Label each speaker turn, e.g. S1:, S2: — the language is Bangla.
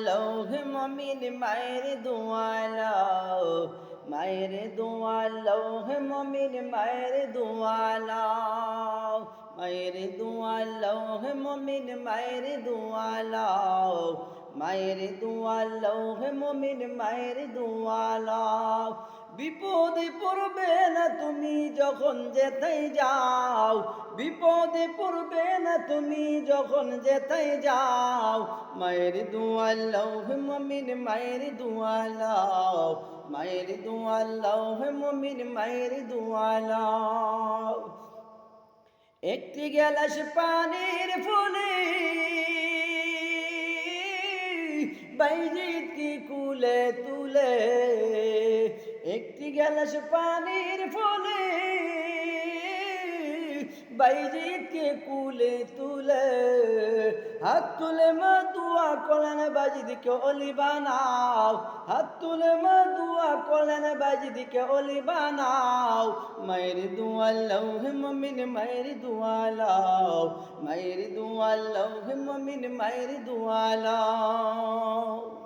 S1: লৌহে মমিন মায়ের দুয়ালাও, মায়ের দুয়ালাও হে মমিন মায়ের দুয়ালাও, মায়ের দুয়ালাও হে মমিন মায়ের দুয়ালাও, মায়ের দুয়ালাও হে মমিন মায়ের দুয়ালাও। বিপদে পড়বে না তুমি যখন যেতেই যাও, বিপদে পড়বে না তুমি যখন যেতেই যাও, মায়ের দুয়ালাও হে মমিন মায়ের দুয়ালাও, মায়ের দুয়ালাও হে মমিন মায়ের দুয়ালাও। একটি গেলাস পানির ফুলে বাইজিৎ কি কুলে তুলে, একটি গেলাস পানির ফুলে বাইজিৎ কে কুলে তুলে, হাত তুলে মা দুয়া করলেন বাইজিৎকে অলি বানাও, হাত তুলে মা দুয়া করলেন বাইজিৎকে অলি বানাও। মায়ের দুয়ালাও হে মমিন মায়ের দুয়ালাও, মায়ের দুয়ালাও হে মমিন মায়ের দুয়ালাও।